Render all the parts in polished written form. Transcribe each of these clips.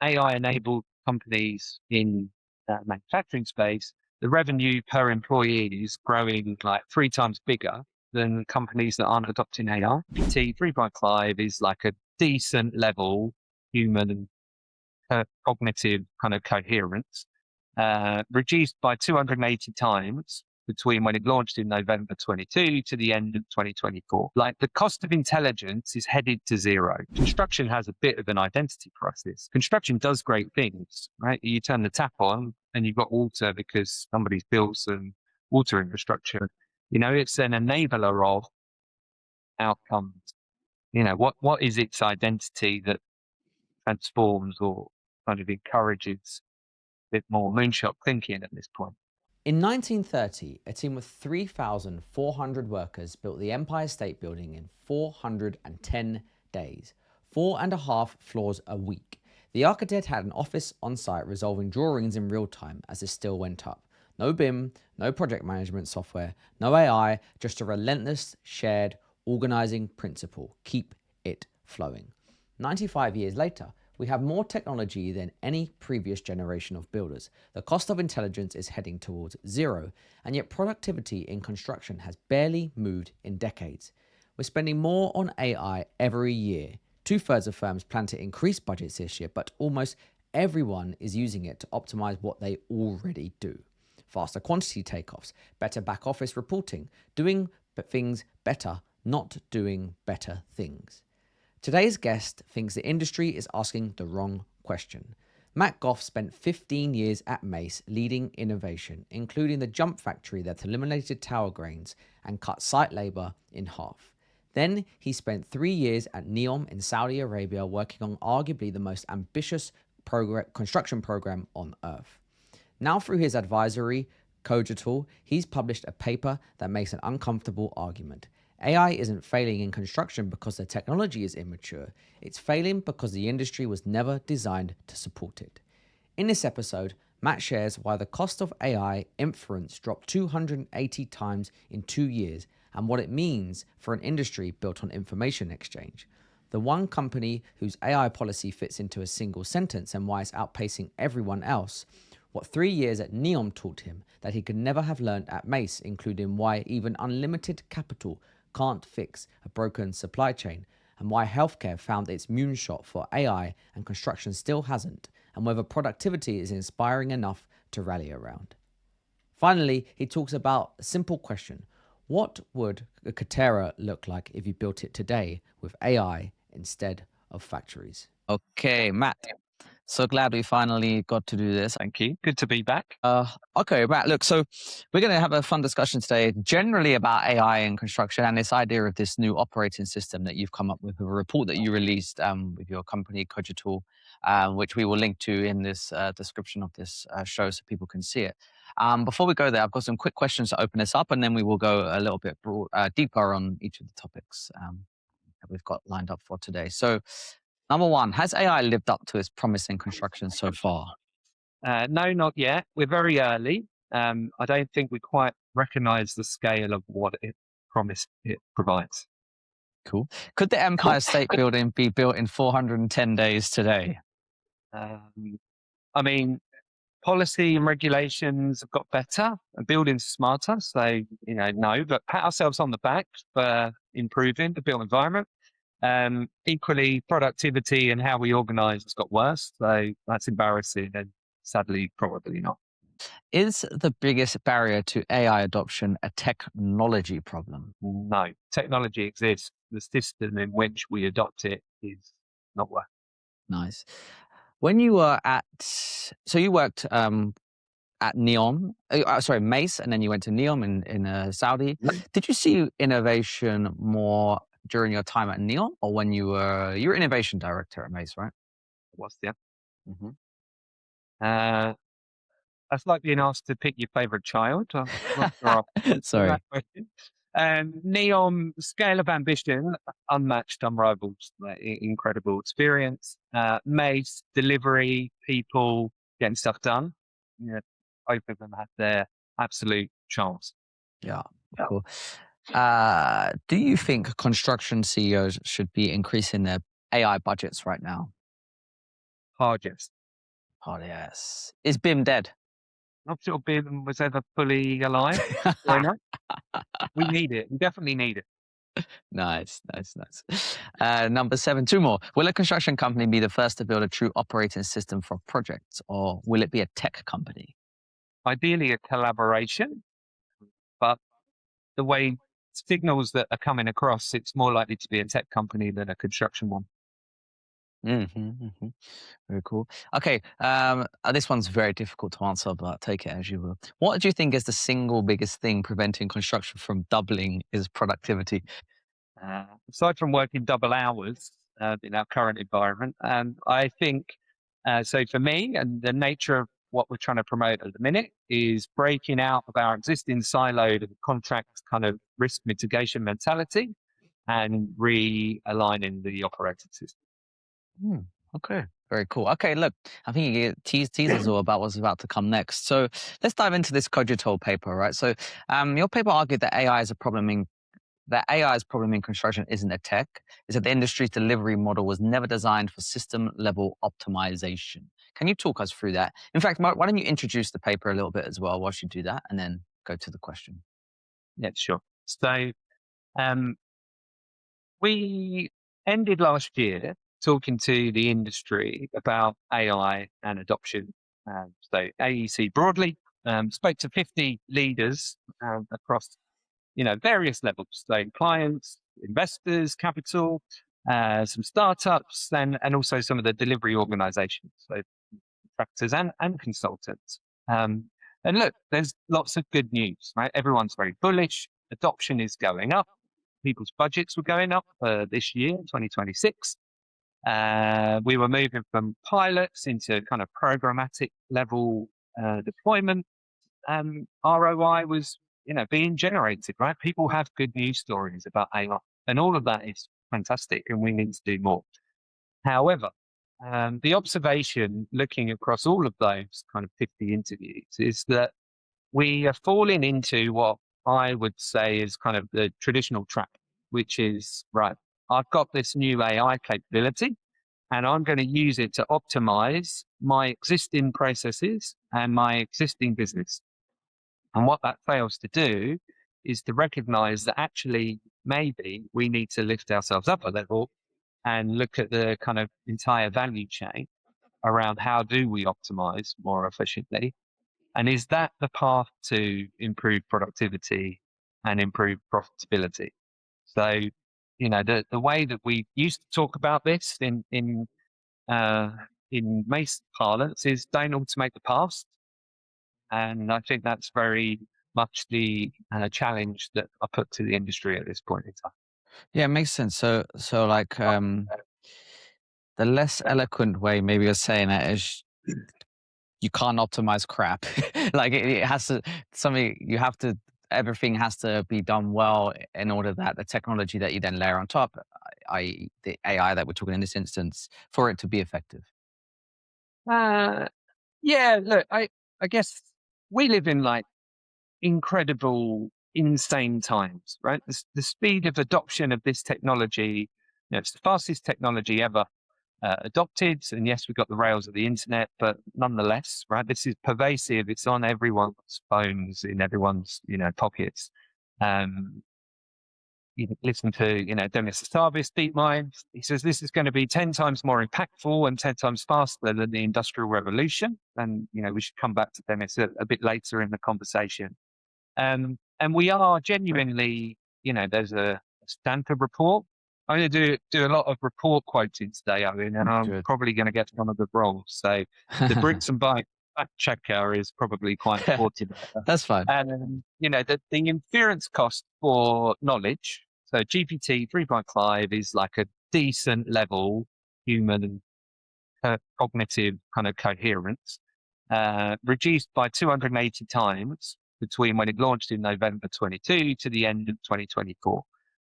AI-enabled companies in manufacturing space, the revenue per employee is growing like 3 times bigger than companies that aren't adopting AI. PT 3.5 is like a decent level human cognitive kind of coherence, reduced by 280 times between when it launched in November 22 to the end of 2024. Like the cost of intelligence is headed to zero. Construction has a bit of an identity crisis. Construction does great things, right? You turn the tap on and you've got water because somebody's built some water infrastructure. It's an enabler of outcomes. What is its identity that transforms or kind of encourages a bit more moonshot thinking at this point? In 1930, a team of 3,400 workers built the Empire State Building in 410 days, 4.5 floors a week. The architect had an office on site resolving drawings in real time as it still went up. No BIM, no project management software, no AI, just a relentless shared organizing principle. Keep it flowing. 95 years later, we have more technology than any previous generation of builders. The cost of intelligence is heading towards zero, and yet productivity in construction has barely moved in decades. We're spending more on AI every year. 2/3 of firms plan to increase budgets this year, but almost everyone is using it to optimize what they already do. Faster quantity takeoffs, better back office reporting, doing things better, not doing better things. Today's guest thinks the industry is asking the wrong question. Matt Gough spent 15 years at Mace leading innovation, including the jump factory that eliminated tower grains and cut site labor in half. Then he spent 3 years at Neom in Saudi Arabia working on arguably the most ambitious construction program on earth. Now through his advisory, Cogital, he's published a paper that makes an uncomfortable argument. AI isn't failing in construction because the technology is immature. It's failing because the industry was never designed to support it. In this episode, Matt shares why the cost of AI inference dropped 280 times in 2 years and what it means for an industry built on information exchange. The one company whose AI policy fits into a single sentence and why it's outpacing everyone else. What 3 years at Neom taught him that he could never have learned at Mace, including why even unlimited capital can't fix a broken supply chain, and why healthcare found its moonshot for AI and construction still hasn't, and whether productivity is inspiring enough to rally around. Finally, he talks about a simple question. What would a Katerra look like if you built it today with AI instead of factories? Okay, Matt. So glad we finally got to do this. Thank you. Good to be back. Okay, Matt, look, so we're going to have a fun discussion today, generally about AI in construction and this idea of this new operating system that you've come up with, a report that you released with your company, Cogital, which we will link to in this description of this show so people can see it. Before we go there, I've got some quick questions to open this up, and then we will go a little bit deeper on each of the topics that we've got lined up for today. So, number one, has AI lived up to its promise in construction so far? No, not yet. We're very early. I don't think we quite recognize the scale of what it promised it provides. Cool. Could the Empire State Building be built in 410 days today? I mean, policy and regulations have got better and buildings smarter. So, no, but pat ourselves on the back for improving the built environment. Equally, productivity and how we organize has got worse. So that's embarrassing and sadly, probably not. Is the biggest barrier to AI adoption a technology problem? No, technology exists. The system in which we adopt it is not working. Nice. When you were you worked at Neom, Mace, and then you went to Neom in Saudi. Did you see innovation more during your time at Neom, or when you were innovation director at Mace, right? What's the Mm-hmm. That's like being asked to pick your favorite child. Sorry. Neom, scale of ambition, unmatched, unrivaled, incredible experience. Mace, delivery, people, getting stuff done. Yeah, both of them have their absolute chance. Yeah, cool. Do you think construction CEOs should be increasing their AI budgets right now? hard yes. Oh, yes. Is BIM dead? Not sure BIM was ever fully alive growing up. We need it. We definitely need it. Nice. Number 7, 2 more. Will a construction company be the first to build a true operating system for projects, or will it be a tech company? Ideally, a collaboration, but the way signals that are coming across, it's more likely to be a tech company than a construction one. Very cool. Okay, this one's very difficult to answer, but take it as you will. What do you think is the single biggest thing preventing construction from doubling its productivity? Aside from working double hours in our current environment, I think so. For me, and the nature of what we're trying to promote at the minute is breaking out of our existing siloed and contract kind of risk mitigation mentality and realigning the operating system. Hmm, okay, very cool. Okay, look, I think you teased us all about what's about to come next. So let's dive into this Cogito paper, right? So your paper argued that AI's problem in construction isn't a tech, is that the industry's delivery model was never designed for system level optimization. Can you talk us through that? In fact, Mark, why don't you introduce the paper a little bit as well whilst you do that, and then go to the question. Yeah, sure. So um, we ended last year talking to the industry about AI and adoption. So AEC broadly spoke to 50 leaders across various levels, so clients, investors, capital, some startups, and also some of the delivery organizations, so contractors and consultants. And look, there's lots of good news, right? Everyone's very bullish. Adoption is going up. People's budgets were going up this year, 2026. We were moving from pilots into kind of programmatic level deployment. ROI was, being generated, right? People have good news stories about AI, and all of that is fantastic, and we need to do more. However, the observation looking across all of those kind of 50 interviews is that we are falling into what I would say is kind of the traditional trap, which is, right, I've got this new AI capability and I'm going to use it to optimize my existing processes and my existing business. And what that fails to do is to recognize that actually maybe we need to lift ourselves up a level and look at the kind of entire value chain around how do we optimize more efficiently. And is that the path to improve productivity and improve profitability? So, the way that we used to talk about this in Mace parlance is don't automate the past. And I think that's very much the challenge that I put to the industry at this point in time. Yeah, it makes sense. So like the less eloquent way maybe you're saying it is you can't optimize crap. Like it has to something you have to everything has to be done well in order that the technology that you then layer on top, i.e. the AI that we're talking in this instance, for it to be effective. Yeah, look, I guess we live in like incredible, insane times, right? The speed of adoption of this technology, it's the fastest technology ever adopted. And yes, we've got the rails of the internet, but nonetheless, right, this is pervasive. It's on everyone's phones, in everyone's, pockets. You listen to, Dennis Sitavis, DeepMind. He says this is going to be 10 times more impactful and 10 times faster than the Industrial Revolution. And, we should come back to Dennis a bit later in the conversation. And we are genuinely, there's a Stanford report. I'm going to do a lot of report quoting today, Owen, and I'm Good. probably going to get one of the roles. So the Bricks and Bytes fact checker is probably quite important. That's fine. And, the inference cost for knowledge, so GPT 3.5 is like a decent level human cognitive kind of coherence, reduced by 280 times between when it launched in November 22 to the end of 2024.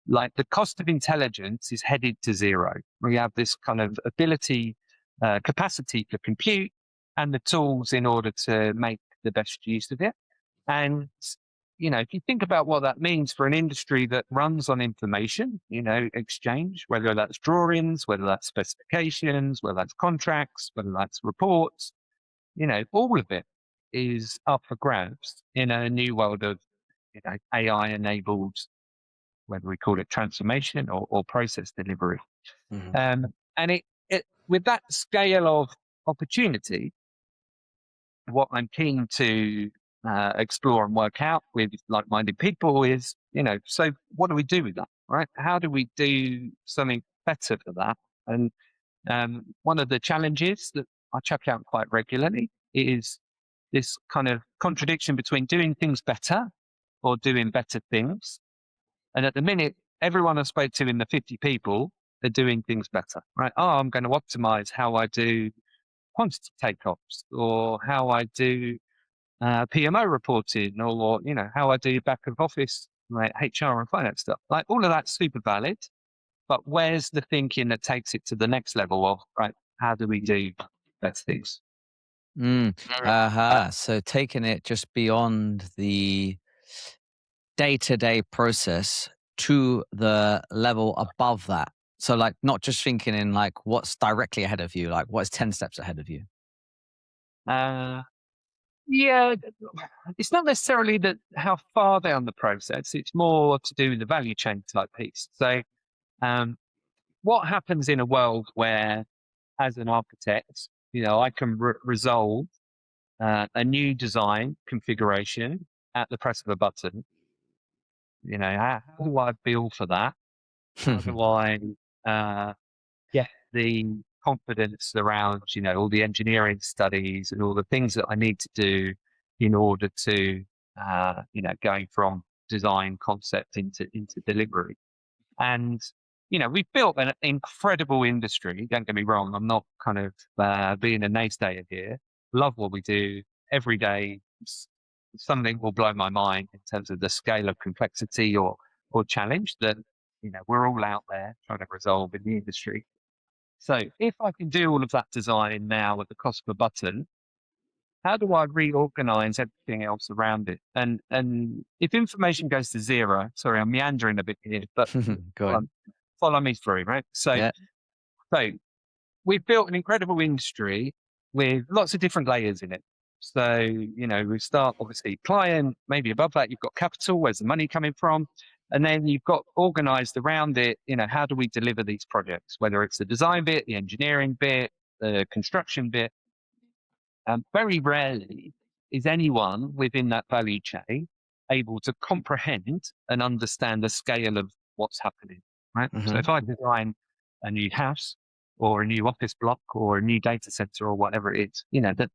Like the cost of intelligence is headed to zero. We have this kind of ability, capacity for compute and the tools in order to make the best use of it. And if you think about what that means for an industry that runs on information, exchange, whether that's drawings, whether that's specifications, whether that's contracts, whether that's reports, all of it is up for grabs in a new world of, AI enabled, whether we call it transformation or process delivery. And it with that scale of opportunity, what I'm keen to explore and work out with like-minded people is, so what do we do with that, right? How do we do something better for that? And one of the challenges that I chuck out quite regularly is this kind of contradiction between doing things better or doing better things. And at the minute, everyone I spoke to in the 50 people, they're doing things better, right? Oh, I'm going to optimize how I do quantity takeoffs or how I do PMO reporting or, how I do back of office, like HR and finance stuff. Like all of that's super valid, but where's the thinking that takes it to the next level of, right, how do we do better things? So taking it just beyond the day-to-day process to the level above that. So like not just thinking in like what's directly ahead of you, like what's 10 steps ahead of you. Yeah, it's not necessarily that how far down the process, it's more to do with the value chain type piece. So what happens in a world where, as an architect, I can resolve a new design configuration at the press of a button? How do I bill for that? How do I get the confidence around, all the engineering studies and all the things that I need to do in order to, going from design concept into delivery? And, we've built an incredible industry. Don't get me wrong. I'm not kind of being a naysayer here. Love what we do every day. Something will blow my mind in terms of the scale of complexity or challenge that, we're all out there trying to resolve in the industry. So if I can do all of that design now at the cost of a button, how do I reorganize everything else around it? And if information goes to zero, sorry, I'm meandering a bit here, but Go on. follow me through, right? Yeah. So we've built an incredible industry with lots of different layers in it. So, we start obviously client, maybe above that, you've got capital, where's the money coming from? And then you've got organized around it, how do we deliver these projects, whether it's the design bit, the engineering bit, the construction bit. Very rarely is anyone within that value chain able to comprehend and understand the scale of what's happening, right? So if I design a new house or a new office block or a new data center or whatever it is, the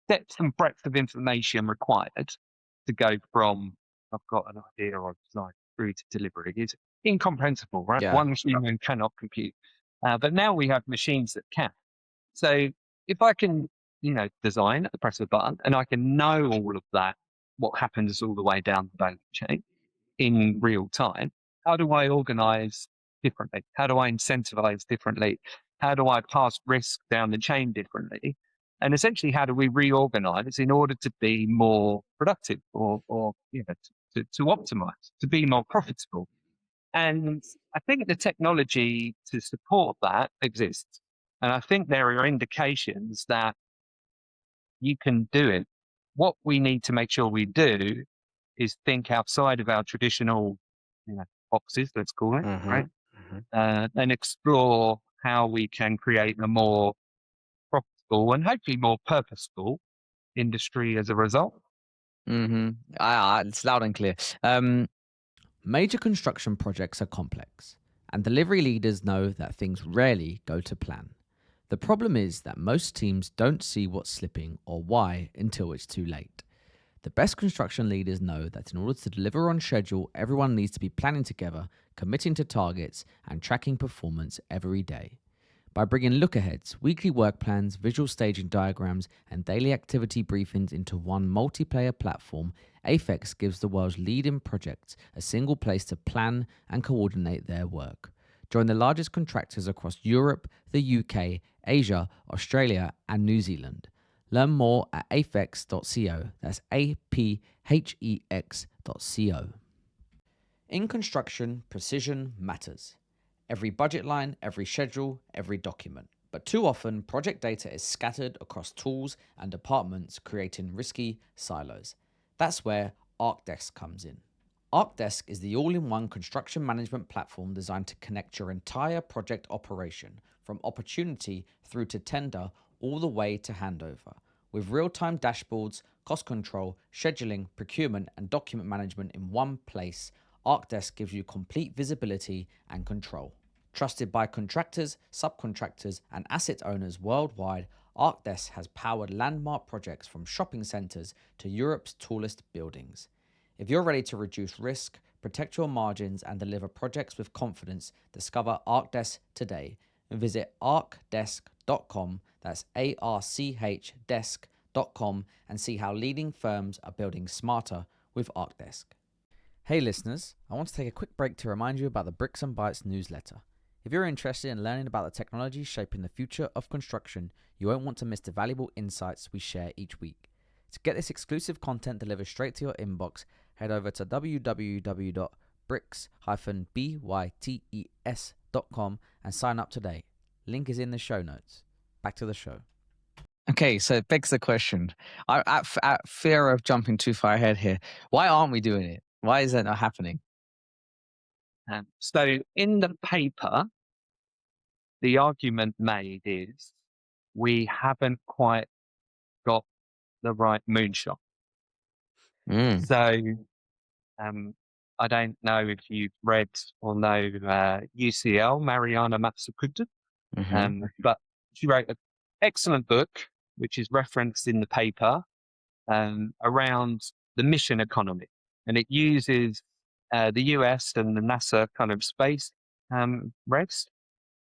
depth and breadth of information required to go from I've got an idea or design through to delivery is incomprehensible, right? Yeah. One human cannot compute. But now we have machines that can. So if I can, design at the press of a button and I can know all of that, what happens all the way down the value chain in real time, how do I organize differently? How do I incentivize differently? How do I pass risk down the chain differently? And essentially, how do we reorganize in order to be more productive or to optimize, to be more profitable? And I think the technology to support that exists. And I think there are indications that you can do it. What we need to make sure we do is think outside of our traditional, boxes, let's call it, right? And explore how we can create a more profitable and hopefully more purposeful industry as a result. It's loud and clear. Major construction projects are complex, and delivery leaders know that things rarely go to plan. The problem is that most teams don't see what's slipping or why until it's too late. The best construction leaders know that in order to deliver on schedule, everyone needs to be planning together, committing to targets, and tracking performance every day. By bringing look-aheads, weekly work plans, visual staging diagrams, and daily activity briefings into one multiplayer platform, Aphex gives the world's leading projects a single place to plan and coordinate their work. Join the largest contractors across Europe, the UK, Asia, Australia, and New Zealand. Learn more at aphex.co. That's aphex.co. In construction, precision matters. Every budget line, every schedule, every document. But too often, project data is scattered across tools and departments, creating risky silos. That's where ArcDesk comes in. ArcDesk is the all-in-one construction management platform designed to connect your entire project operation, from opportunity through to tender, all the way to handover. With real-time dashboards, cost control, scheduling, procurement, and document management in one place, ArcDesk gives you complete visibility and control. Trusted by contractors, subcontractors, and asset owners worldwide, ArcDesk has powered landmark projects from shopping centers to Europe's tallest buildings. If you're ready to reduce risk, protect your margins, and deliver projects with confidence, discover ArcDesk today and visit arcdesk.com, that's ARCH desk.com, and see how leading firms are building smarter with ArcDesk. Hey listeners, I want to take a quick break to remind you about the Bricks and Bytes newsletter. If you're interested in learning about the technology shaping the future of construction, you won't want to miss the valuable insights we share each week. To get this exclusive content delivered straight to your inbox, head over to www.bricks-bytes.com and sign up today. Link is in the show notes. Back to the show. Okay, so it begs the question. At fear of jumping too far ahead here, why aren't we doing it? Why is that not happening? So in the paper, the argument made is we haven't quite got the right moonshot. So I don't know if you've read or know UCL, Mariana Matsukuta, but she wrote an excellent book, which is referenced in the paper, around the mission economy. And it uses the US and the NASA kind of space revs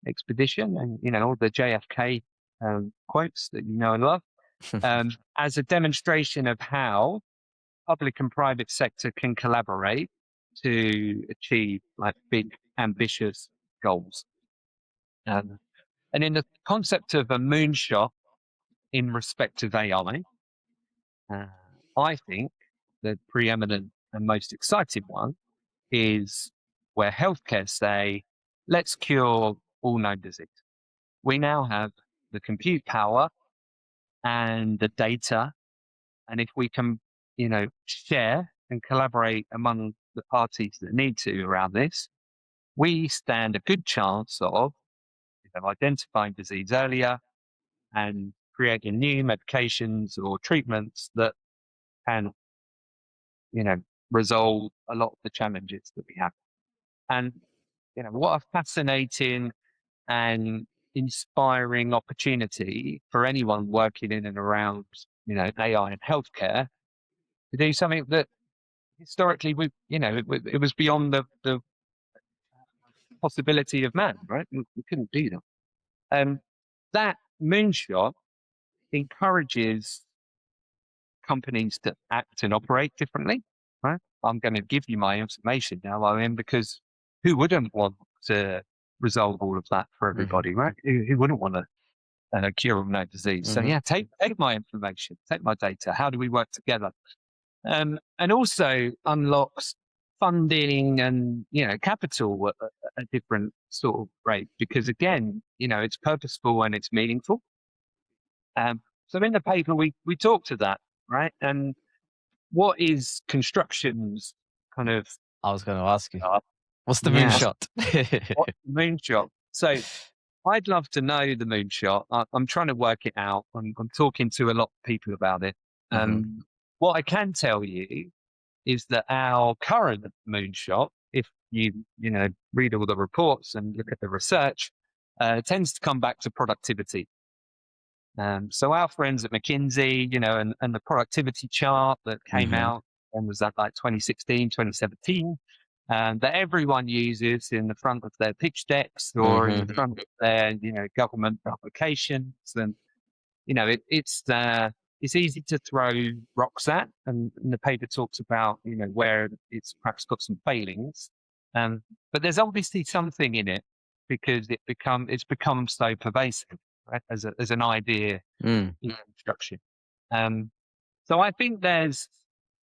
expedition and, all the JFK quotes that you know and love as a demonstration of how public and private sector can collaborate to achieve like big, ambitious goals. And in the concept of a moonshot in respect of AI, I think the preeminent and most exciting one is where healthcare say, let's cure all known disease. We now have the compute power and the data. And if we can, share and collaborate among the parties that need to around this, we stand a good chance of identifying disease earlier and creating new medications or treatments that can, resolve a lot of the challenges that we have. And, what a fascinating and inspiring opportunity for anyone working in and around, AI and healthcare to do something that historically it was beyond the possibility of man, right? We couldn't do that. That moonshot encourages companies to act and operate differently, right? I'm going to give you my information now, because who wouldn't want to resolve all of that for everybody, right? Who wouldn't want to cure all known disease? So yeah, take my information, take my data. How do we work together? And also unlocks funding and, capital at a different sort of rate, because again, it's purposeful and it's meaningful. So in the paper, we talked to that, right? And what is construction's kind of... I was going to ask you, what's the moonshot? What's the moonshot? So I'd love to know the moonshot. I'm trying to work it out. I'm talking to a lot of people about it. What I can tell you is that our current moonshot, if you read all the reports and look at the research, tends to come back to productivity. So our friends at McKinsey, and the productivity chart that came out, and was that like 2016, 2017, that everyone uses in the front of their pitch decks or in the front of their, government applications. And, it's easy to throw rocks at, and the paper talks about, where it's perhaps got some failings. But there's obviously something in it because it's become so pervasive, right, as an idea in construction. So I think there's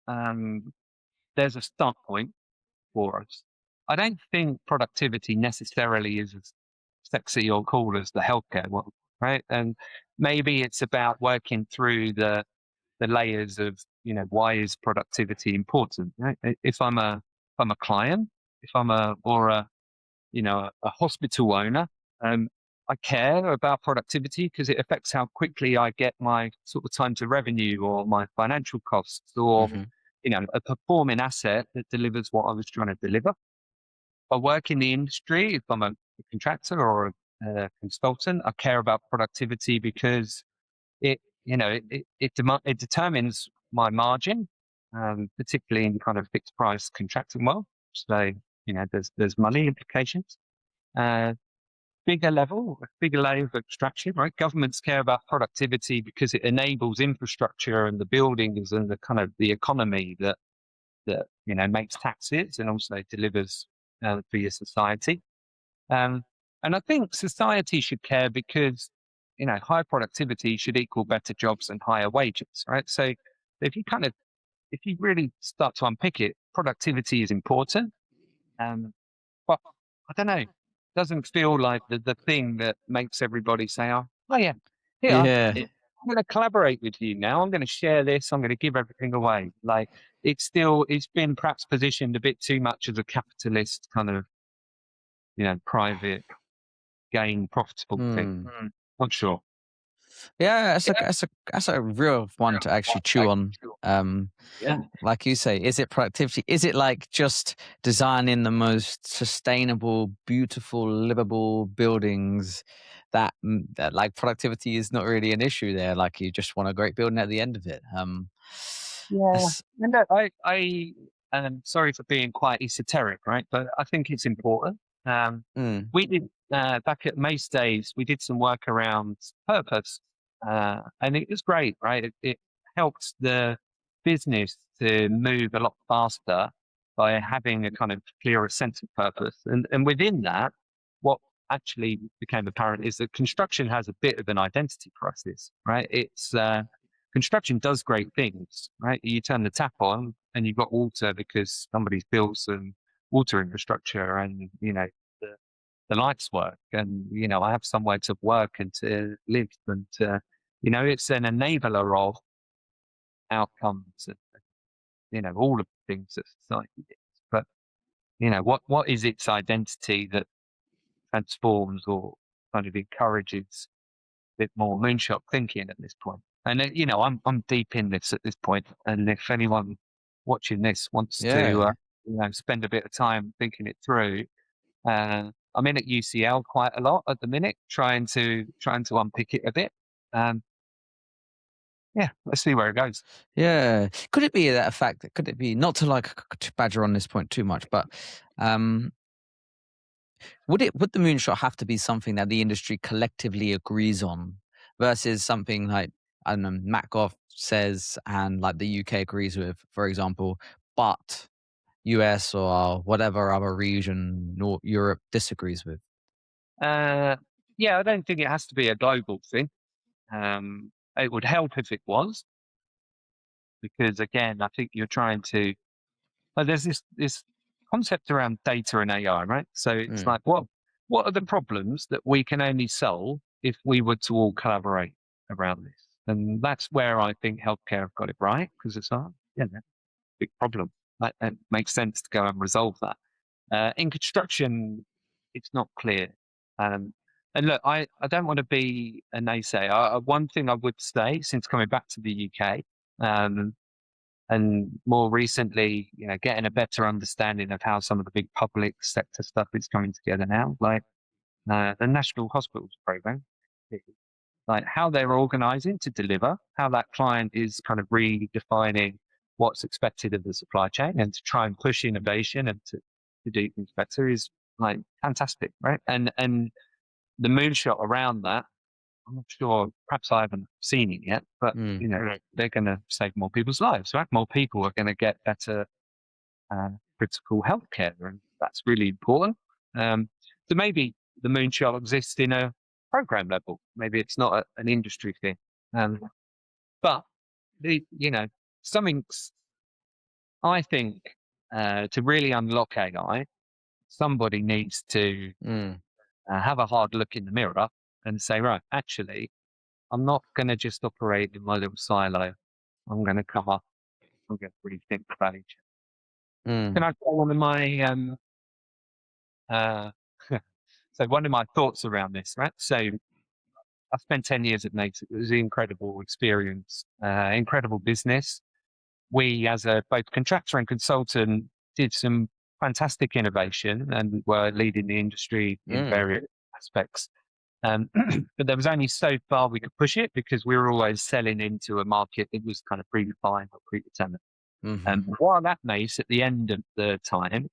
a start point for us. I don't think productivity necessarily is as sexy or cool as the healthcare one, right? And maybe it's about working through the layers of, why is productivity important? Right? If I'm a client, if I'm a hospital owner, I care about productivity because it affects how quickly I get my sort of time to revenue or my financial costs or, Mhm. a performing asset that delivers what I was trying to deliver. If I work in the industry, if I'm a contractor or a consultant, I care about productivity because it determines my margin, particularly in kind of fixed price contracting world. So, there's money implications. Uh, bigger layer of abstraction, right? Governments care about productivity because it enables infrastructure and the buildings and the kind of the economy that makes taxes and also delivers for your society. Um, and I think society should care because high productivity should equal better jobs and higher wages, right? So if you really start to unpick it, productivity is important. But I don't know, doesn't feel like the thing that makes everybody say, oh yeah, here, Yeah. I'm going to collaborate with you now. I'm going to share this. I'm going to give everything away. Like it's been perhaps positioned a bit too much as a capitalist kind of, private gain profitable thing. Not sure. Yeah, that's a real one to actually chew on. Yeah. Like you say, is it productivity? Is it like just designing the most sustainable, beautiful, livable buildings that like productivity is not really an issue there? Like you just want a great building at the end of it. Yeah. That's, And I am sorry for being quite esoteric, right? But I think it's important. mm, We did back at Mace Days, we did some work around purpose, and it was great, right? It helped the business to move a lot faster by having a kind of clearer sense of purpose, and within that, what actually became apparent is that construction has a bit of an identity crisis, right? It's construction does great things, right? You turn the tap on and you've got water because somebody's built some water infrastructure and, the, the lights work and, I have somewhere to work and to live and, it's an enabler of outcomes and, all of the things that society is. But, what is its identity that transforms or kind of encourages bit more moonshot thinking at this point. And I'm deep in this at this point. And if anyone watching this wants to, yeah. spend a bit of time thinking it through, I'm in at UCL quite a lot at the minute, trying to unpick it a bit. Yeah, let's see where it goes. Yeah. Could it be that a fact that could it be not to like to badger on this point too much, but would the moonshot have to be something that the industry collectively agrees on versus something like I don't know, Matt Gough says and like the UK agrees with, for example, but US or whatever other region nor Europe disagrees with? Yeah, I don't think it has to be a global thing. It would help if it was, because again, I think you're trying to. But there's this concept around data and AI, right? So it's Mm, like, what are the problems that we can only solve if we were to all collaborate around this? And that's where I think healthcare have got it right because it's big problem. Like, it makes sense to go and resolve that. In construction, it's not clear. And look, I don't want to be a naysayer. One thing I would say since coming back to the UK, um, and more recently, getting a better understanding of how some of the big public sector stuff is coming together now, like the National Hospitals Program, like how they're organizing to deliver, how that client is kind of redefining what's expected of the supply chain and to try and push innovation and to do things better is like fantastic, right? And the moonshot around that, I'm not sure, perhaps I haven't seen it yet, but mm. they're going to save more people's lives, right? More people are going to get better critical healthcare, and that's really important. So maybe the moonshot exists in a program level. Maybe it's not an industry thing. But something I think to really unlock AI, somebody needs to have a hard look in the mirror and say, right, actually, I'm not going to just operate in my little silo. I'm going to come up. I'm going to rethink value chain. Can I go one of my so one of my thoughts around this, right? So I spent 10 years at Native. It was an incredible experience, incredible business. We, as a both contractor and consultant, did some fantastic innovation and were leading the industry in various aspects. But there was only so far we could push it because we were always selling into a market that was kind of predefined or predetermined. And while that mace, at the end of the time,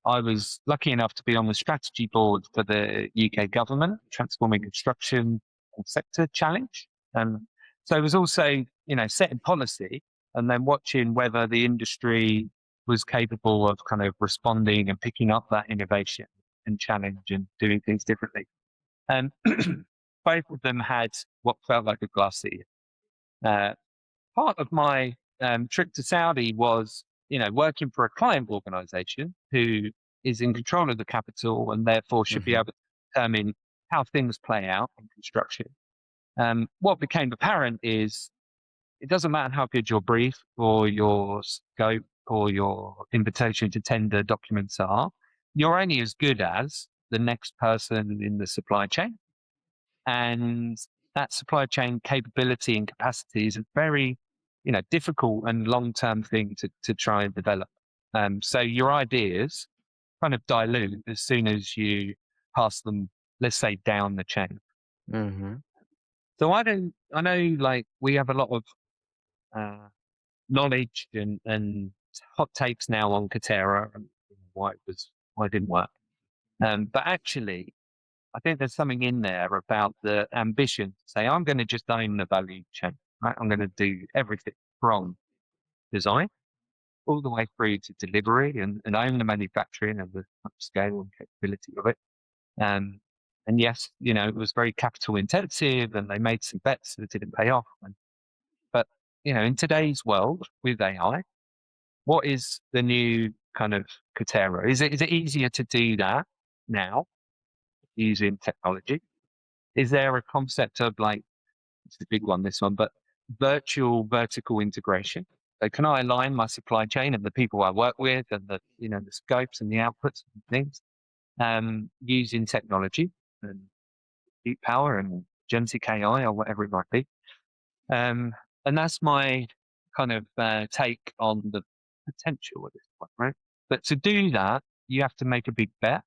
I was lucky enough to be on the strategy board for the UK government Transforming Construction Sector Challenge. So it was also, setting policy and then watching whether the industry was capable of kind of responding and picking up that innovation and challenge and doing things differently. And both of them had what felt like a glass ceiling. Part of my trip to Saudi was, working for a client organization who is in control of the capital and therefore should be able to determine how things play out in construction. What became apparent is it doesn't matter how good your brief or your scope or your invitation to tender documents are, you're only as good as the next person in the supply chain. And that supply chain capability and capacity is a very, difficult and long-term thing to try and develop. So your ideas kind of dilute as soon as you pass them, let's say, down the chain. So I know like we have a lot of knowledge and hot takes now on Katerra and why it didn't work. But actually, I think there's something in there about the ambition to say, I'm going to just own the value chain, right? I'm going to do everything from design all the way through to delivery and own the manufacturing and the scale and capability of it. And yes, it was very capital intensive and they made some bets that didn't pay off. But, in today's world with AI, what is the new kind of Katerra? Is it easier to do that now using technology? Is there a concept of it's a big one, this one, but virtual vertical integration? So can I align my supply chain and the people I work with and the scopes and the outputs and things using technology and deep power and agentic AI or whatever it might be? And that's my kind of take on the potential at this point, right? But to do that, you have to make a big bet.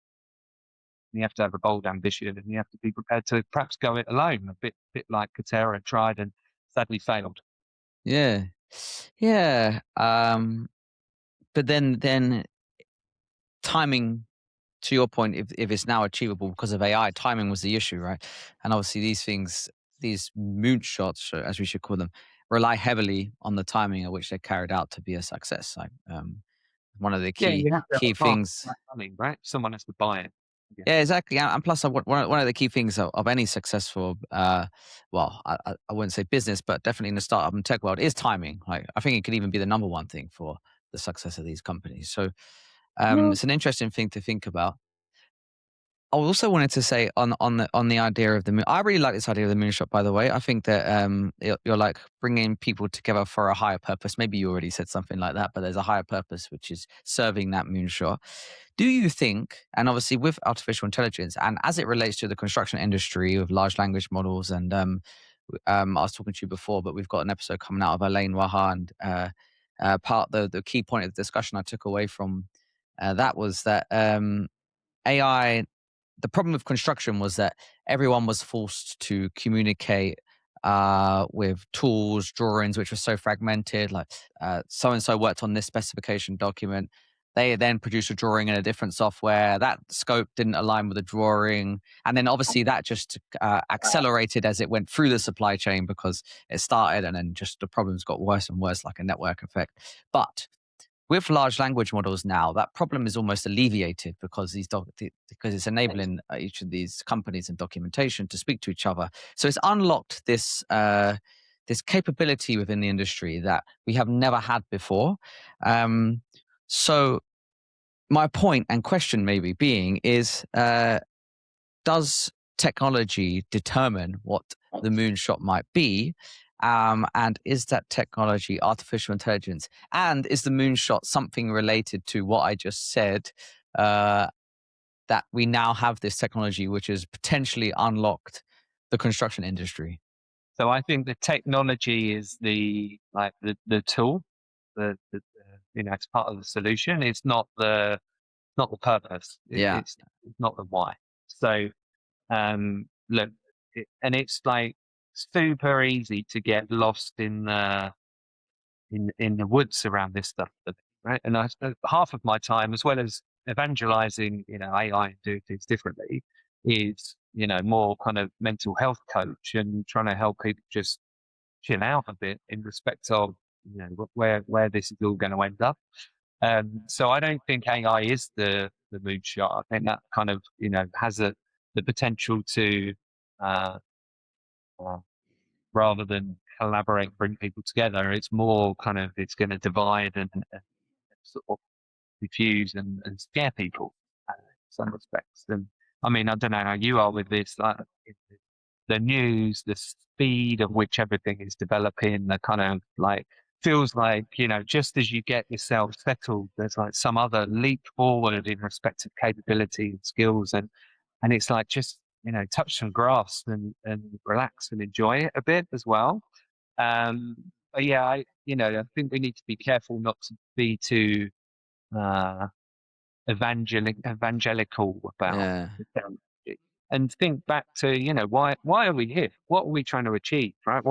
You have to have a bold ambition and you have to be prepared to perhaps go it alone, a bit like Katerra tried and sadly failed. Yeah. But then timing, to your point, if it's now achievable because of AI, timing was the issue, right? And obviously these moonshots, as we should call them, rely heavily on the timing at which they're carried out to be a success. One of the key you have to have a things, money, right? Someone has to buy it. yeah, exactly. And plus, one of the key things of any successful, I wouldn't say business, but definitely in the startup and tech world is timing. Like, I think it could even be the number one thing for the success of these companies. So it's an interesting thing to think about. I also wanted to say on the idea of the moon. I really like this idea of the moonshot, by the way. I think that you're like bringing people together for a higher purpose. Maybe you already said something like that, but there's a higher purpose, which is serving that moonshot. Do you think, and obviously with artificial intelligence, and as it relates to the construction industry with large language models, and I was talking to you before, but we've got an episode coming out of Elaine Waha, and the key point of the discussion I took away from that was that AI. The problem with construction was that everyone was forced to communicate with tools, drawings, which were so fragmented. Like so and so worked on this specification document. They then produced a drawing in a different software. That scope didn't align with the drawing. And then obviously that just accelerated as it went through the supply chain because it started and then just the problems got worse and worse, like a network effect. But with large language models now, that problem is almost alleviated because because it's enabling each of these companies and documentation to speak to each other. So it's unlocked this this capability within the industry that we have never had before. So my point and question maybe being is, does technology determine what the moonshot might be? And is that technology artificial intelligence? And is the moonshot something related to what I just said, that we now have this technology which has potentially unlocked the construction industry? So I think the technology is the tool, the it's part of the solution. It's not the purpose. Yeah. It's not the why. So look, and it's like super easy to get lost in the woods around this stuff, right? And I spent half of my time, as well as evangelizing, AI and doing things differently, is more kind of mental health coach and trying to help people just chill out a bit in respect of where this is all going to end up. So I don't think AI is the moonshot. I think that kind of has the potential to uh, uh, rather than collaborate, bring people together. It's more kind of it's going to divide and sort of diffuse and scare people in some respects. And I mean, I don't know how you are with this. The news, the speed of which everything is developing, the kind of like feels like, just as you get yourself settled, there's like some other leap forward in respect of capability and skills. And it's like just, touch some grass and relax and enjoy it a bit as well. But yeah, I think we need to be careful not to be too uh, evangelical about Yeah. the technology, and think back to why are we here? What are we trying to achieve? Right?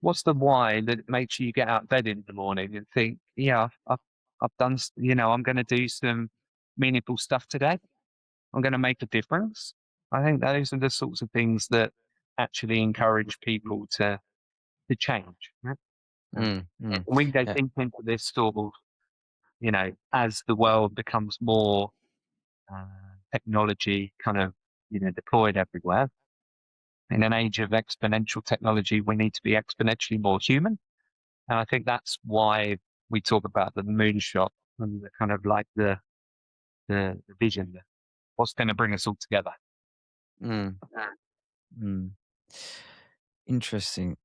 What's the why that makes you get out of bed in the morning and think, yeah, I've done, I'm going to do some meaningful stuff today. I'm going to make a difference. I think those are the sorts of things that actually encourage people to change. Right? Mm, mm. We go Yeah. deep into this sort of, as the world becomes more uh, technology kind of, deployed everywhere. In an age of exponential technology, we need to be exponentially more human. And I think that's why we talk about the moonshot and the kind of like the vision, what's going to bring us all together. Mm, mm. Interesting.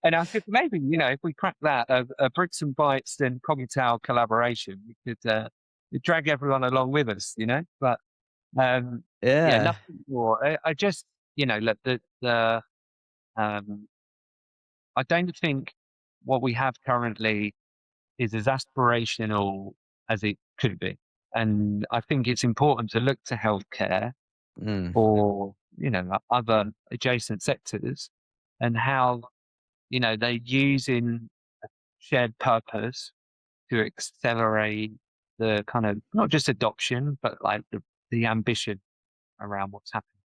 And I think maybe, if we crack that, a Bricks and Bytes and Cognital collaboration, we could drag everyone along with us, But yeah, Yeah. nothing more. I just, look, um, I don't think what we have currently is as aspirational as it could be. And I think it's important to look to healthcare Mm, or, other adjacent sectors and how, they're using a shared purpose to accelerate the kind of not just adoption, but like the ambition around what's happening.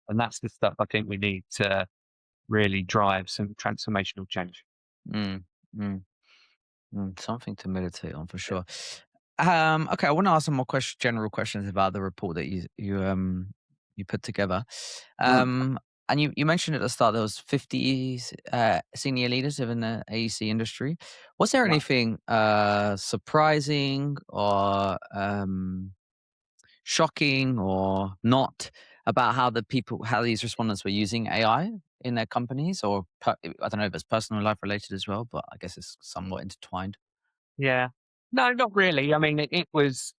And that's the stuff I think we need to really drive some transformational change. mm, mm, something to meditate on for sure. Okay, I want to ask some more general questions about the report that you put together. Mm. And you mentioned at the start there was 50 senior leaders within the AEC industry. Was there Yeah. anything surprising or shocking or not about how these respondents were using AI in their companies, or I don't know if it's personal life related as well, but I guess it's somewhat intertwined. Yeah. No, not really. I mean, it was,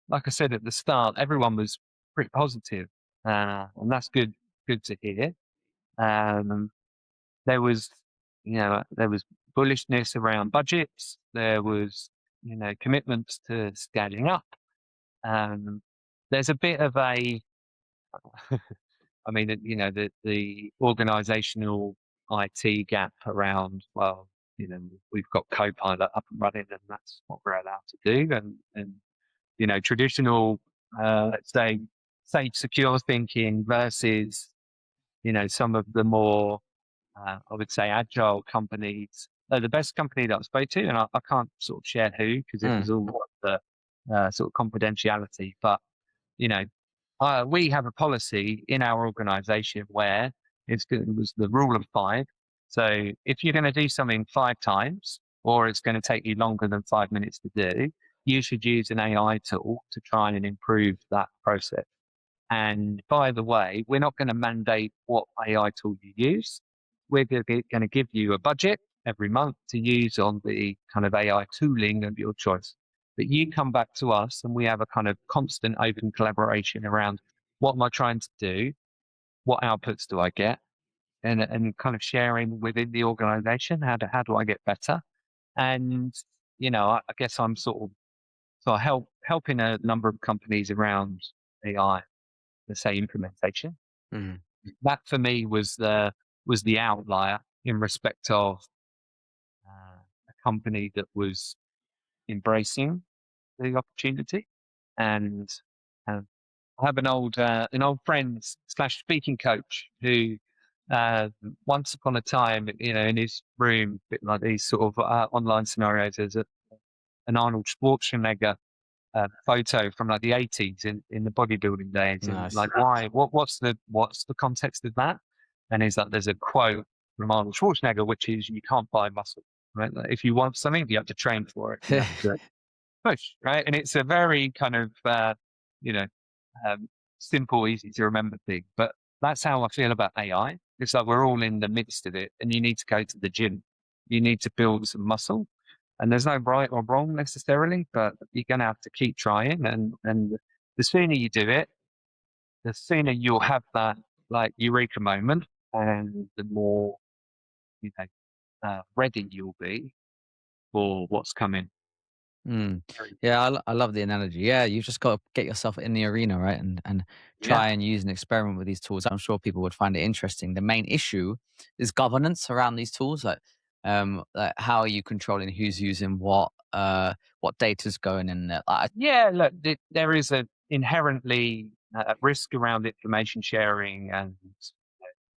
like I said at the start, everyone was pretty positive, and that's good to hear. Um, there was, there was bullishness around budgets. There was, commitments to scaling up. Um, there's a bit of a, I mean, the organizational IT gap around, well, we've got Copilot up and running and that's what we're allowed to do. And traditional, let's say, safe, secure thinking versus, some of the more, I would say, agile companies. The best company that I spoke to, and I can't sort of share who because it Mm, was all the sort of confidentiality, but, you know, we have a policy in our organization where it was the rule of five. So if you're going to do something 5 times, or it's going to take you longer than 5 minutes to do, you should use an AI tool to try and improve that process. And by the way, we're not going to mandate what AI tool you use. We're going to give you a budget every month to use on the kind of AI tooling of your choice. But you come back to us and we have a kind of constant open collaboration around what am I trying to do? What outputs do I get? And kind of sharing within the organization, how do I get better? And, I guess I'm so I helping a number of companies around AI, let's say implementation. Mhm. That for me was the outlier in respect of a company that was embracing the opportunity. And uh, I have an old friend slash speaking coach who once upon a time, in his room, a bit like these sort of online scenarios, there's an Arnold Schwarzenegger photo from like the 80s in the bodybuilding days, and Nice. like what's the context of that? And he's like, there's a quote from Arnold Schwarzenegger which is, you can't buy muscle, right? Like, if you want something, you have to train for it. You have to push, right? And it's a very kind of you know um, simple, easy to remember thing. But that's how I feel about AI. It's like we're all in the midst of it, and you need to go to the gym. You need to build some muscle, and there's no right or wrong necessarily, but you're going to have to keep trying. And the sooner you do it, the sooner you'll have that like eureka moment, and the more you ready you'll be for what's coming. Mm. Yeah, I love the analogy. Yeah, you've just got to get yourself in the arena, right? And Yeah. try and use and experiment with these tools. I'm sure people would find it interesting. The main issue is governance around these tools. Like how are you controlling who's using what data's going in there? Yeah, look, there is an inherently risk around information sharing and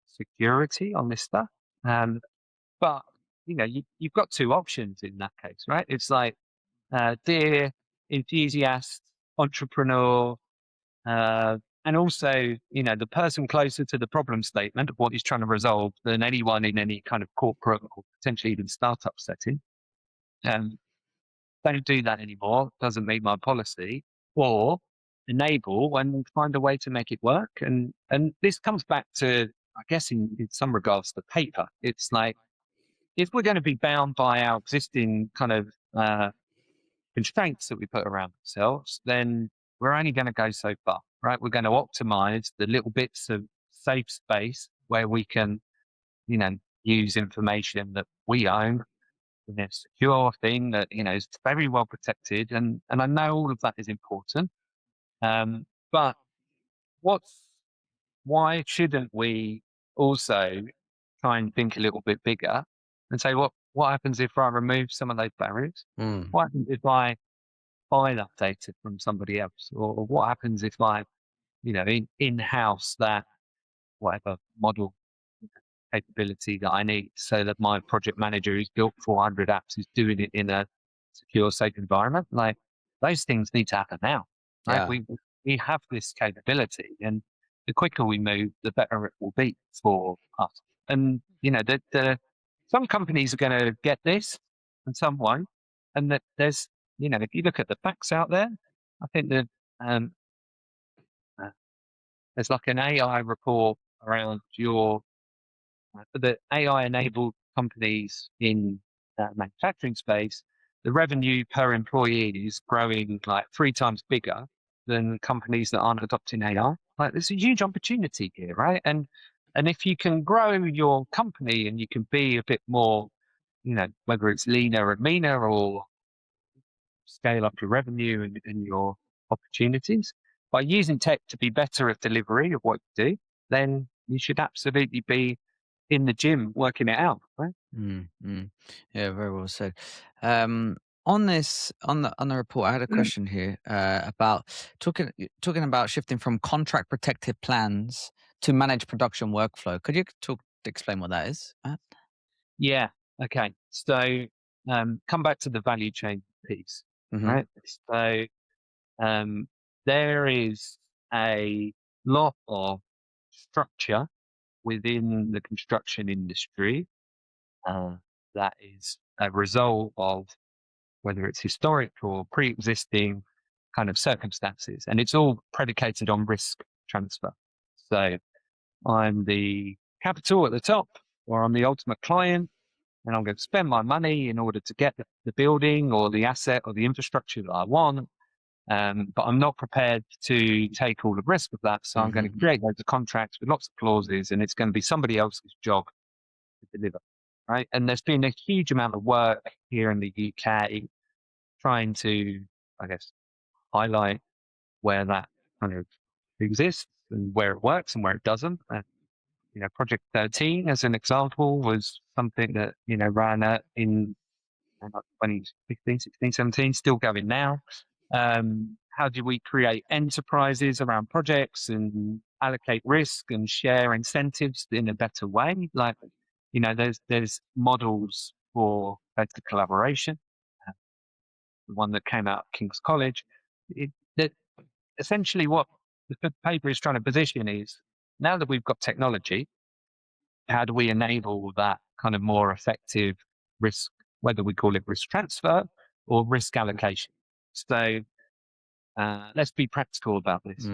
security on this stuff. But you've got two options in that case, right? It's like, dear enthusiast, entrepreneur, and also, the person closer to the problem statement of what he's trying to resolve than anyone in any kind of corporate or potentially even startup setting. Um, don't do that anymore. Doesn't meet my policy. Or enable and find a way to make it work. And this comes back to, I guess, in some regards, the paper. It's like, if we're going to be bound by our existing kind of constraints that we put around ourselves, then we're only going to go so far, right? We're going to optimize the little bits of safe space where we can, use information that we own, secure thing that is very well protected, and I know all of that is important. But what's why shouldn't we also try and think a little bit bigger and say, what happens if I remove some of those barriers? Mm. What happens if I buy that data from somebody else? Or what happens if I, in-house that whatever model capability that I need, so that my project manager who's built 400 apps is doing it in a secure, safe environment? Like, those things need to happen now, right? Yeah. We have this capability, and the quicker we move, the better it will be for us. And some companies are going to get this, and some won't. And that if you look at the facts out there, I think that um, uh, there's like an AI report around the AI-enabled companies in manufacturing space. The revenue per employee is growing like 3 times bigger than companies that aren't adopting AI. Like, there's a huge opportunity here, right? And if you can grow your company and you can be a bit more, whether it's leaner and meaner, or scale up your revenue and your opportunities by using tech to be better at delivery of what you do, then you should absolutely be in the gym working it out, right? Mm, mm. Yeah, very well said. On the report, I had a question here about talking about shifting from contract protected plans to managed production workflow. Could you explain what that is, Matt? Yeah. Okay. So come back to the value chain piece, Mm-hmm. right? So um, there is a lot of structure within the construction industry that is a result of whether it's historic or pre-existing kind of circumstances. And it's all predicated on risk transfer. So I'm the capital at the top, or I'm the ultimate client, and I'm going to spend my money in order to get the building or the asset or the infrastructure that I want. But I'm not prepared to take all the risk of that. So I'm going to create loads of contracts with lots of clauses, and it's going to be somebody else's job to deliver. Right. And there's been a huge amount of work here in the UK trying to, I guess, highlight where that kind of exists and where it works and where it doesn't. Project 13, as an example, was something that, ran in 2015, 16, 17, still going now. How do we create enterprises around projects and allocate risk and share incentives in a better way? Like, there's models for better collaboration. The one that came out of King's College, that essentially what the paper is trying to position is, now that we've got technology, how do we enable that kind of more effective risk, whether we call it risk transfer or risk allocation? So let's be practical about this.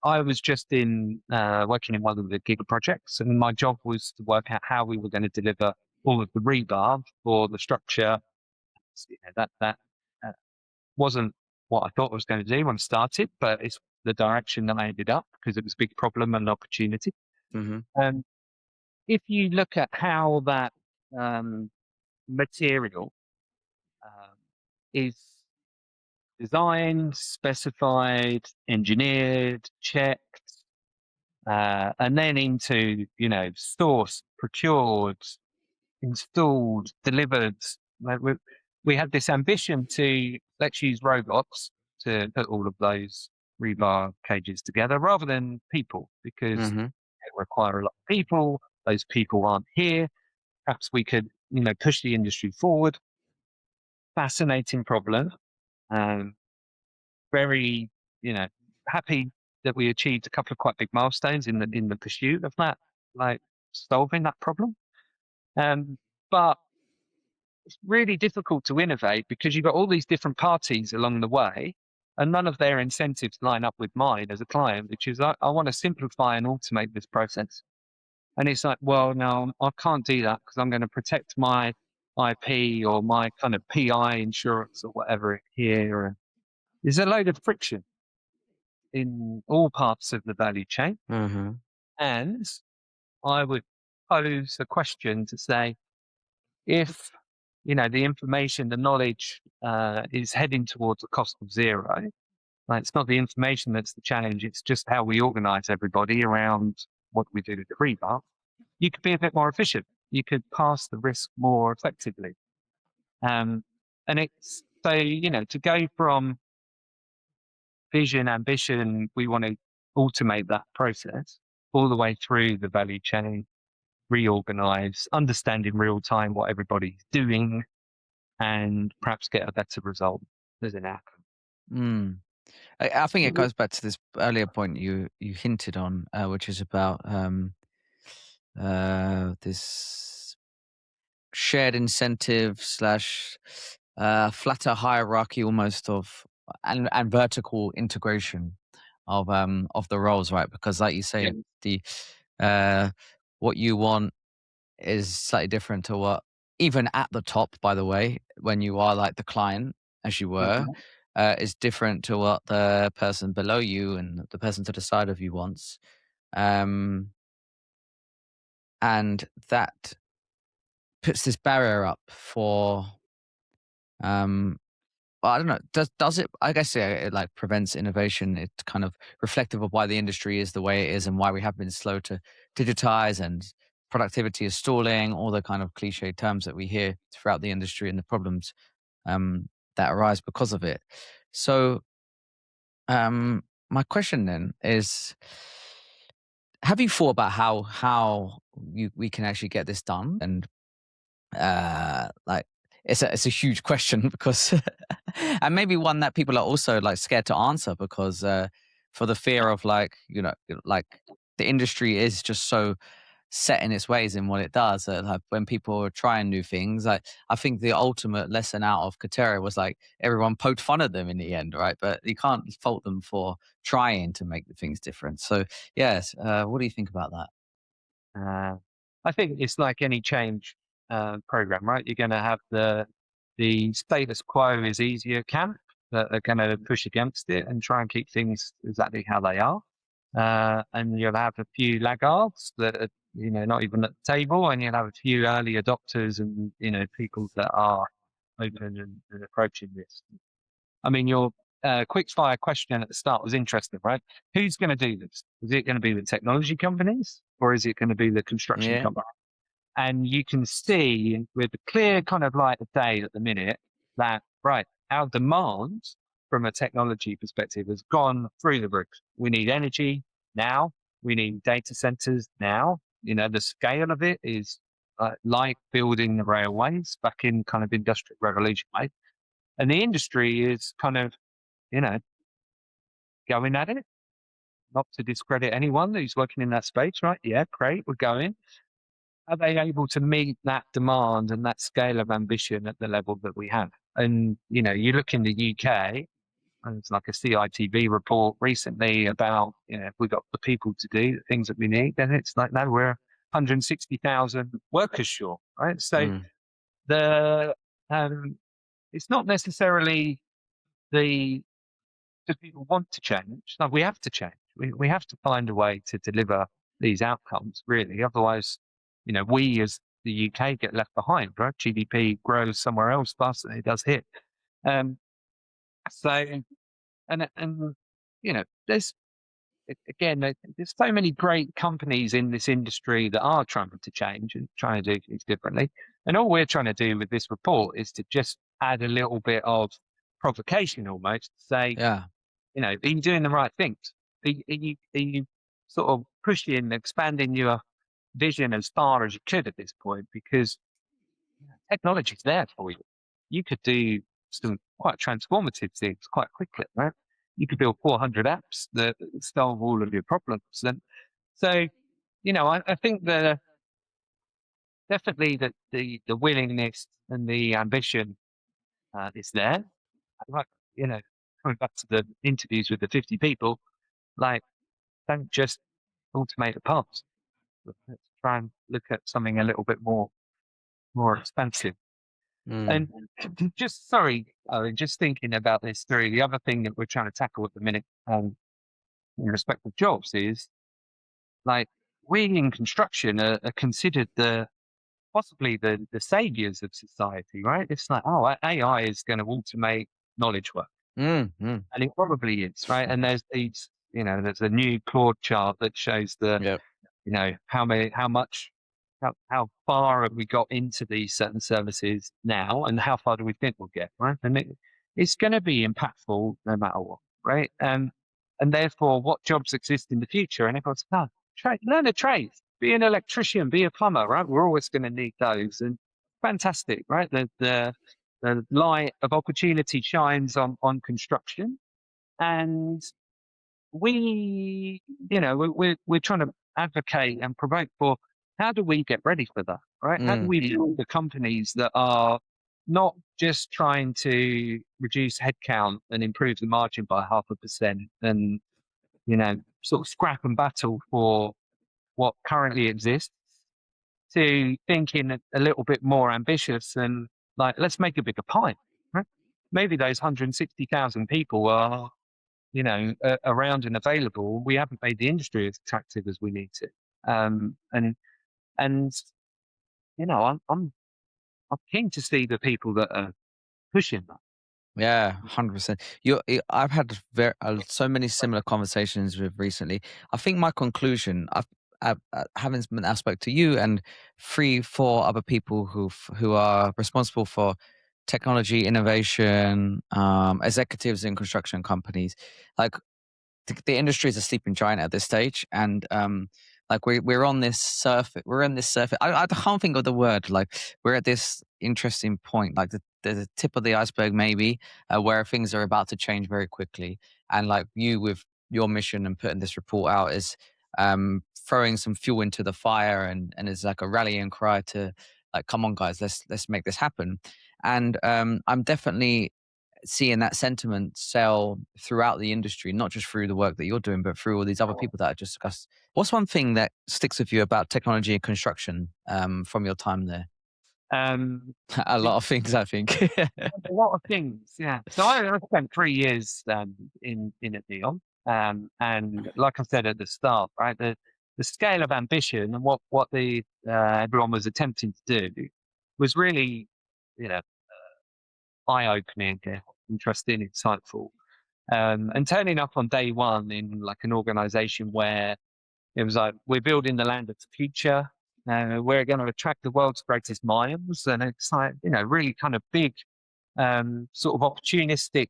I was just working in one of the giga projects, and my job was to work out how we were going to deliver all of the rebar for the structure. That wasn't what I thought I was going to do when I started, but it's the direction that I ended up because it was a big problem and opportunity. If you look at how that material is designed, specified, engineered, checked, and then into, sourced, procured, installed, delivered. Like we had this ambition to, let's use robots to put all of those rebar cages together rather than people, because it require a lot of people. Those people aren't here. Perhaps we could, push the industry forward. Fascinating problem. Very, happy that we achieved a couple of quite big milestones in the pursuit of that, like solving that problem. But it's really difficult to innovate because you've got all these different parties along the way, and none of their incentives line up with mine as a client, which is I want to simplify and automate this process. And it's like, well, no, I can't do that because I'm going to protect my IP or my kind of PI insurance or whatever here. There's a load of friction in all parts of the value chain. And I would pose a question to say, if, the information, the knowledge is heading towards a cost of zero, like, it's not the information that's the challenge, it's just how we organize everybody around what we do with the rebar. You could be a bit more efficient. You could pass the risk more effectively. And it's so, to go from vision, ambition, we want to automate that process all the way through the value chain, reorganize, understand in real time what everybody's doing, and perhaps get a better result as an outcome. I think it goes back to this earlier point you hinted on, which is about this shared incentive slash flatter hierarchy almost of and vertical integration of the roles, right? Because like you say, the what you want is slightly different to what, even at the top, by the way, when you are like the client, as you were, is different to what the person below you and the person to the side of you wants. And that puts this barrier up for, well, I don't know, does it, I guess it like prevents innovation. It's kind of reflective of why the industry is the way it is and why we have been slow to digitize and productivity is stalling, all the kind of cliche terms that we hear throughout the industry and the problems that arise because of it. So my question then is, have you thought about how we can actually get this done? And like it's a huge question because and maybe one that people are also like scared to answer because for the fear of like the industry is just so set in its ways in what it does. Like when people are trying new things, like I think the ultimate lesson out of Katerra was like everyone poked fun at them in the end, right? But you can't fault them for trying to make the things different. So yes, what do you think about that? I think it's like any change program, right? You're going to have the status quo is easier camp that are going to push against it and try and keep things exactly how they are. And you'll have a few laggards that are, not even at the table, and you'll have a few early adopters and, people that are open and approaching this. I mean, your quick fire question at the start was interesting, right? Who's going to do this? Is it going to be the technology companies or is it going to be the construction Yeah. companies? And you can see with the clear kind of light of day at the minute that, right, our demand from a technology perspective has gone through the roof. We need energy now. We need data centers now. The scale of it is like building the railways back in kind of industrial revolution, right? And the industry is kind of, going at it, not to discredit anyone who's working in that space, right? Yeah, great, we're going. Are they able to meet that demand and that scale of ambition at the level that we have? And, you look in the UK, and it's like a CITV report recently about, if we got the people to do the things that we need, then it's like, no, we're 160,000 workers short, right? So the it's not necessarily because people want to change. No, we have to change. We have to find a way to deliver these outcomes, really. Otherwise, we as the UK get left behind, right? GDP grows somewhere else faster than it does here. So, there's, again, there's so many great companies in this industry that are trying to change and trying to do things differently. And all we're trying to do with this report is to just add a little bit of provocation almost to say, Yeah. are you doing the right things? Are you sort of pushing, expanding your vision as far as you could at this point? Because technology's there for you. You could do some quite transformative things quite quickly, right? You could build 400 apps that solve all of your problems. And so, I think definitely that the willingness and the ambition is there. Like, coming back to the interviews with the 50 people, like, don't just automate the parts. Let's try and look at something a little bit more expensive. And just just thinking about this through, the other thing that we're trying to tackle at the minute, in respect of jobs, is like we in construction are considered possibly the saviors of society, right? It's like, oh, AI is going to automate knowledge work, and it probably is, right? And there's these, there's a new Claude chart that shows Yep. how far have we got into these certain services now, and how far do we think we'll get, right? And it's going to be impactful no matter what, right? And therefore, what jobs exist in the future? And everyone's learn a trade, be an electrician, be a plumber, right? We're always going to need those, and fantastic, right? The light of opportunity shines on construction, and we're trying to advocate and promote for how do we get ready for that, right? How do we build the companies that are not just trying to reduce headcount and improve the margin by 0.5% and, sort of scrap and battle for what currently exists, to thinking a little bit more ambitious and like, let's make a bigger pie, right? Maybe those 160,000 people are around and available. We haven't made the industry as attractive as we need to. And I'm keen to see the people that are pushing that. Yeah, 100%. I've had so many similar conversations with recently. I think my conclusion, having I spoke to you and 3, 4 other people who are responsible for technology innovation, executives in construction companies, like the industry is a sleeping giant at this stage, and like we're on this surface. We're in this surface. I can't think of the word. Like we're at this interesting point, like the tip of the iceberg, maybe, where things are about to change very quickly. And like you with your mission and putting this report out is throwing some fuel into the fire, and it's like a rallying cry to like, come on guys, let's make this happen. And I'm definitely seeing that sentiment sell throughout the industry, not just through the work that you're doing, but through all these other people that I just discussed. What's one thing that sticks with you about technology and construction from your time there? A lot of things, I think. A lot of things, yeah. So I spent 3 years in at Neom, and like I said at the start, right, the scale of ambition and what the everyone was attempting to do was really, you know, eye-opening, interesting, insightful, and turning up on day one in like an organisation where it was like, we're building the land of the future. We're going to attract the world's greatest minds, and it's like, you know, really kind of big, sort of opportunistic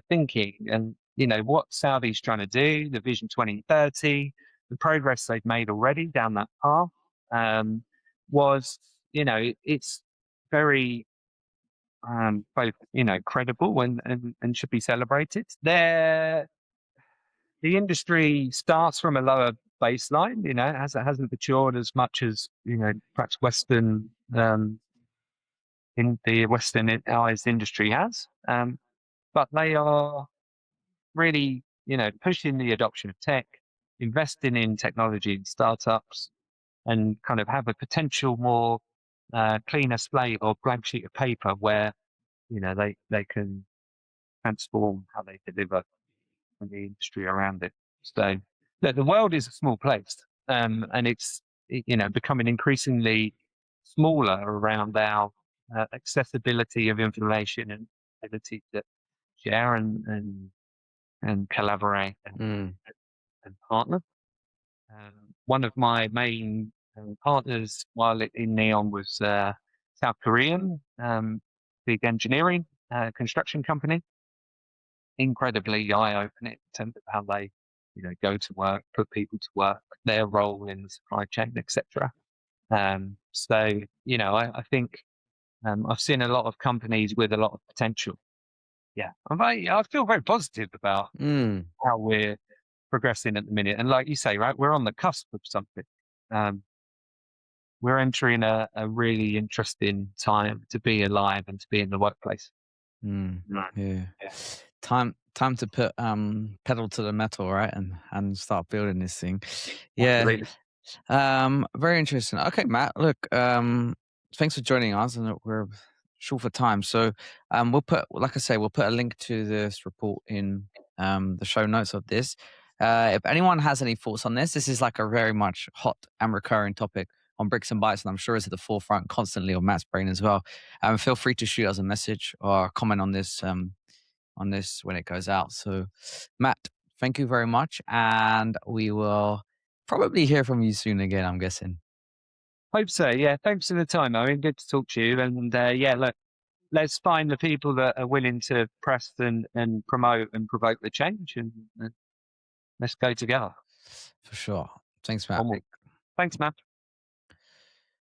thinking. And you know what Saudi's trying to do, the Vision 2030, the progress they've made already down that path, was, you know, it's very both, you know, credible and should be celebrated. The industry starts from a lower baseline, you know, it hasn't matured as much as, you know, perhaps Western, in the Westernized industry has. But they are really, you know, pushing the adoption of tech, investing in technology and startups, and kind of have a potential more cleaner slate or blank sheet of paper where, you know, they can transform how they deliver and the industry around it. So the world is a small place, and it's, you know, becoming increasingly smaller around our accessibility of information and ability to share and collaborate and partner. One of my main partners while in Neom was South Korean, big engineering construction company. Incredibly eye-opening in terms of how they, you know, go to work, put people to work, their role in the supply chain, etc. So, you know, I think I've seen a lot of companies with a lot of potential. Yeah, I feel very positive about how we're progressing at the minute. And like you say, right, we're on the cusp of something. We're entering a really interesting time to be alive and to be in the workplace. Yeah. Yeah. Time to put pedal to the metal, right, and start building this thing. Yeah. Absolutely. Very interesting. Okay, Matt. Look, thanks for joining us, and we're short for time, so we'll put, like I say, we'll put a link to this report in the show notes of this. If anyone has any thoughts on this is like a very much hot and recurring topic on Bricks and Bytes, and I'm sure it's at the forefront constantly of Matt's brain as well. Feel free to shoot us a message or comment on this when it goes out. So, Matt, thank you very much, and we will probably hear from you soon again, I'm guessing. Hope so. Yeah. Thanks for the time, Owen. Good to talk to you. And yeah, look, let's find the people that are willing to press and promote and provoke the change, and let's go together. For sure. Thanks, Matt. Onward. Thanks, Matt.